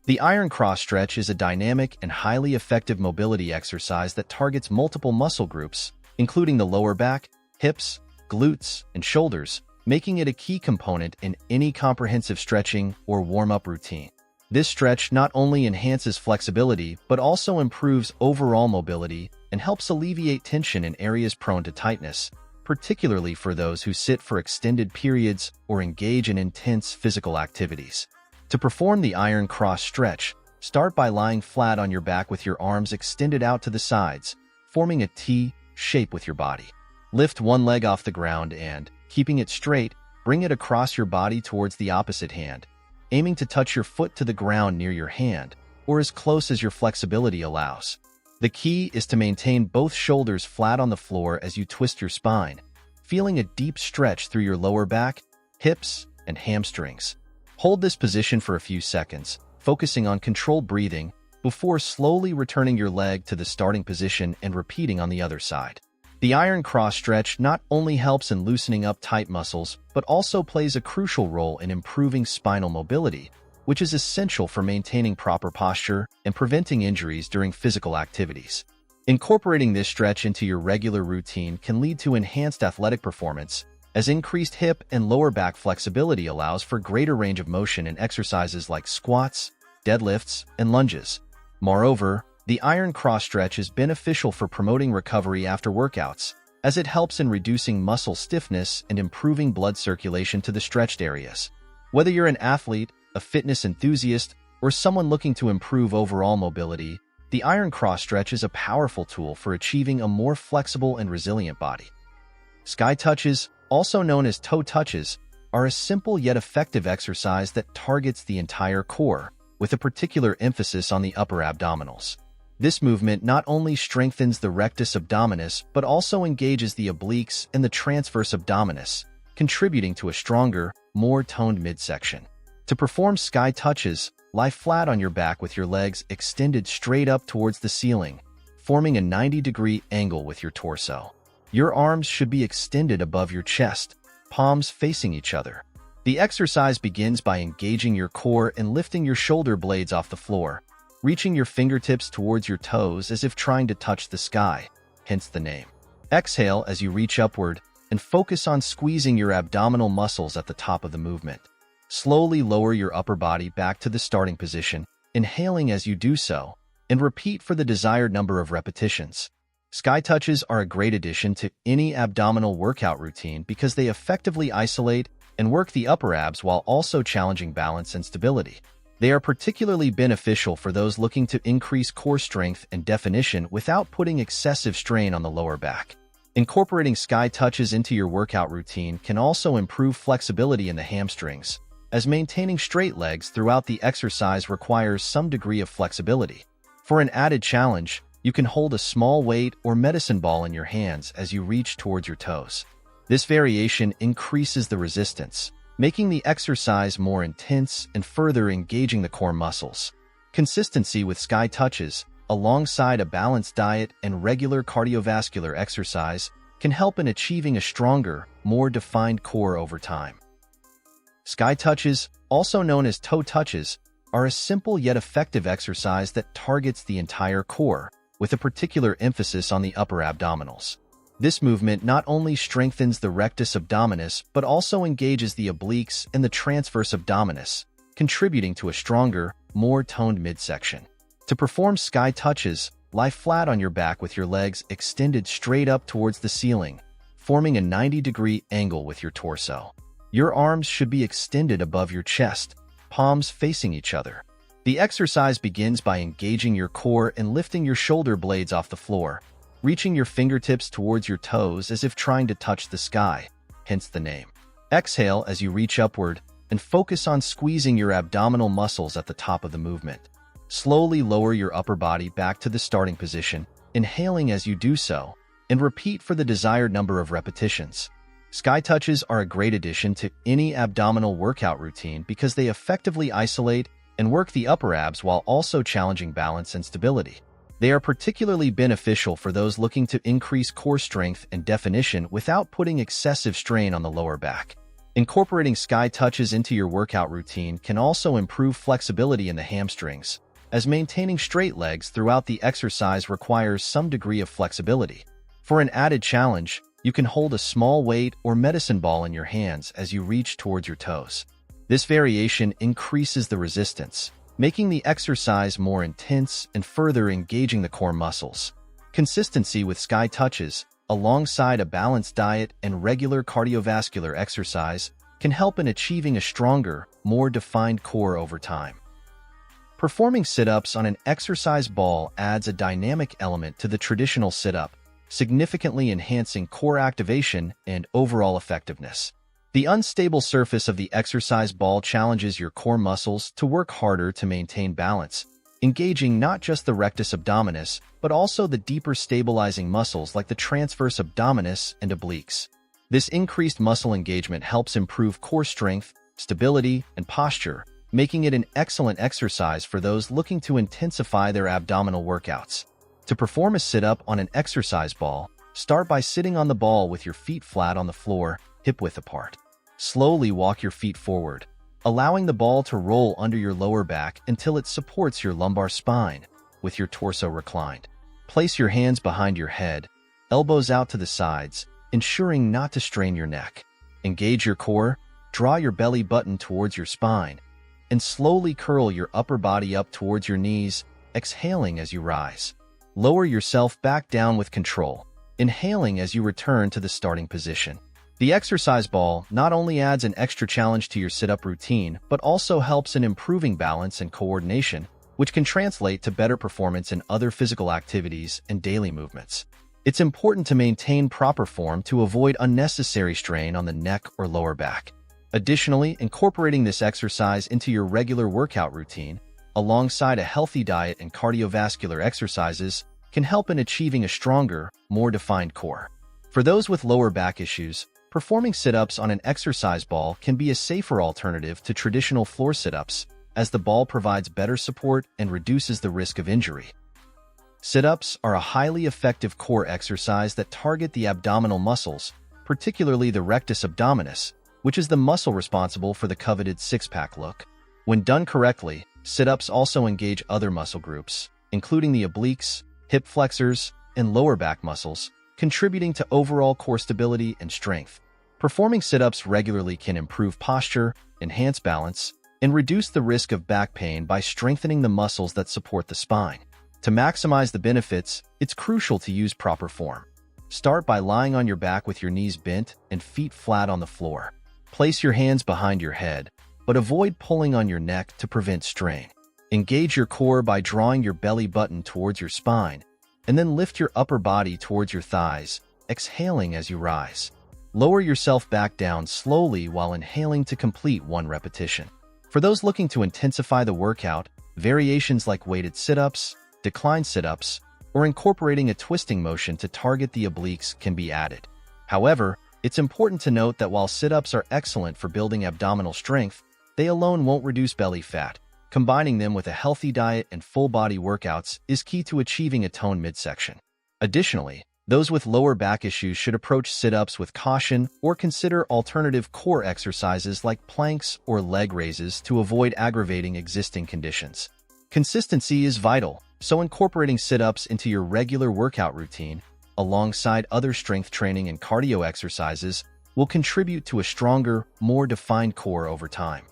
The iron cross stretch is a dynamic and highly effective mobility exercise that targets multiple muscle groups, including the lower back, hips, glutes, and shoulders, making it a key component in any comprehensive stretching or warm-up routine. This stretch not only enhances flexibility but also improves overall mobility and helps alleviate tension in areas prone to tightness, particularly for those who sit for extended periods or engage in intense physical activities. To perform the iron cross stretch, start by lying flat on your back with your arms extended out to the sides, forming a T shape with your body. Lift one leg off the ground and, keeping it straight, bring it across your body towards the opposite hand, aiming to touch your foot to the ground near your hand, or as close as your flexibility allows. The key is to maintain both shoulders flat on the floor as you twist your spine, feeling a deep stretch through your lower back, hips, and hamstrings. Hold this position for a few seconds, focusing on controlled breathing, before slowly returning your leg to the starting position and repeating on the other side. The iron cross stretch not only helps in loosening up tight muscles, but also plays a crucial role in improving spinal mobility, which is essential for maintaining proper posture and preventing injuries during physical activities. Incorporating this stretch into your regular routine can lead to enhanced athletic performance, as increased hip and lower back flexibility allows for greater range of motion in exercises like squats, deadlifts, and lunges. Moreover, the iron cross stretch is beneficial for promoting recovery after workouts, as it helps in reducing muscle stiffness and improving blood circulation to the stretched areas. Whether you're an athlete, a fitness enthusiast, or someone looking to improve overall mobility, the iron cross stretch is a powerful tool for achieving a more flexible and resilient body. Sky touches, also known as toe touches, are a simple yet effective exercise that targets the entire core, with a particular emphasis on the upper abdominals. This movement not only strengthens the rectus abdominis but also engages the obliques and the transverse abdominis, contributing to a stronger, more toned midsection. To perform sky touches, lie flat on your back with your legs extended straight up towards the ceiling, forming a 90-degree angle with your torso. Your arms should be extended above your chest, palms facing each other. The exercise begins by engaging your core and lifting your shoulder blades off the floor, reaching your fingertips towards your toes as if trying to touch the sky, hence the name. Exhale as you reach upward and focus on squeezing your abdominal muscles at the top of the movement. Slowly lower your upper body back to the starting position, inhaling as you do so, and repeat for the desired number of repetitions. Sky touches are a great addition to any abdominal workout routine because they effectively isolate and work the upper abs while also challenging balance and stability. They are particularly beneficial for those looking to increase core strength and definition without putting excessive strain on the lower back. Incorporating sky touches into your workout routine can also improve flexibility in the hamstrings, as maintaining straight legs throughout the exercise requires some degree of flexibility. For an added challenge, you can hold a small weight or medicine ball in your hands as you reach towards your toes. This variation increases the resistance, making the exercise more intense and further engaging the core muscles. Consistency with sky touches, alongside a balanced diet and regular cardiovascular exercise, can help in achieving a stronger, more defined core over time. Sky touches, also known as toe touches, are a simple yet effective exercise that targets the entire core, with a particular emphasis on the upper abdominals. This movement not only strengthens the rectus abdominis but also engages the obliques and the transverse abdominis, contributing to a stronger, more toned midsection. To perform sky touches, lie flat on your back with your legs extended straight up towards the ceiling, forming a 90-degree angle with your torso. Your arms should be extended above your chest, palms facing each other. The exercise begins by engaging your core and lifting your shoulder blades off the floor, reaching your fingertips towards your toes as if trying to touch the sky, hence the name. Exhale as you reach upward and focus on squeezing your abdominal muscles at the top of the movement. Slowly lower your upper body back to the starting position, inhaling as you do so, and repeat for the desired number of repetitions. Sky touches are a great addition to any abdominal workout routine because they effectively isolate and work the upper abs while also challenging balance and stability. They are particularly beneficial for those looking to increase core strength and definition without putting excessive strain on the lower back. Incorporating sky touches into your workout routine can also improve flexibility in the hamstrings, as maintaining straight legs throughout the exercise requires some degree of flexibility. For an added challenge, you can hold a small weight or medicine ball in your hands as you reach towards your toes. This variation increases the resistance, making the exercise more intense and further engaging the core muscles. Consistency with sky touches, alongside a balanced diet and regular cardiovascular exercise, can help in achieving a stronger, more defined core over time. Performing sit-ups on an exercise ball adds a dynamic element to the traditional sit-up, significantly enhancing core activation and overall effectiveness. The unstable surface of the exercise ball challenges your core muscles to work harder to maintain balance, engaging not just the rectus abdominis, but also the deeper stabilizing muscles like the transverse abdominis and obliques. This increased muscle engagement helps improve core strength, stability, and posture, making it an excellent exercise for those looking to intensify their abdominal workouts. To perform a sit-up on an exercise ball, start by sitting on the ball with your feet flat on the floor, hip-width apart. Slowly walk your feet forward, allowing the ball to roll under your lower back until it supports your lumbar spine, with your torso reclined. Place your hands behind your head, elbows out to the sides, ensuring not to strain your neck. Engage your core, draw your belly button towards your spine, and slowly curl your upper body up towards your knees, exhaling as you rise. Lower yourself back down with control, inhaling as you return to the starting position. The exercise ball not only adds an extra challenge to your sit-up routine, but also helps in improving balance and coordination, which can translate to better performance in other physical activities and daily movements. It's important to maintain proper form to avoid unnecessary strain on the neck or lower back. Additionally, incorporating this exercise into your regular workout routine, alongside a healthy diet and cardiovascular exercises, can help in achieving a stronger, more defined core. For those with lower back issues, performing sit-ups on an exercise ball can be a safer alternative to traditional floor sit-ups, as the ball provides better support and reduces the risk of injury. Sit-ups are a highly effective core exercise that target the abdominal muscles, particularly the rectus abdominis, which is the muscle responsible for the coveted six-pack look. When done correctly, sit-ups also engage other muscle groups, including the obliques, hip flexors, and lower back muscles, contributing to overall core stability and strength. Performing sit-ups regularly can improve posture, enhance balance, and reduce the risk of back pain by strengthening the muscles that support the spine. To maximize the benefits, it's crucial to use proper form. Start by lying on your back with your knees bent and feet flat on the floor. Place your hands behind your head, but avoid pulling on your neck to prevent strain. Engage your core by drawing your belly button towards your spine, and then lift your upper body towards your thighs, exhaling as you rise. Lower yourself back down slowly while inhaling to complete one repetition. For those looking to intensify the workout, variations like weighted sit-ups, decline sit-ups, or incorporating a twisting motion to target the obliques can be added. However, it's important to note that while sit-ups are excellent for building abdominal strength, they alone won't reduce belly fat. Combining them with a healthy diet and full-body workouts is key to achieving a toned midsection. Additionally, those with lower back issues should approach sit-ups with caution or consider alternative core exercises like planks or leg raises to avoid aggravating existing conditions. Consistency is vital, so incorporating sit-ups into your regular workout routine, alongside other strength training and cardio exercises, will contribute to a stronger, more defined core over time.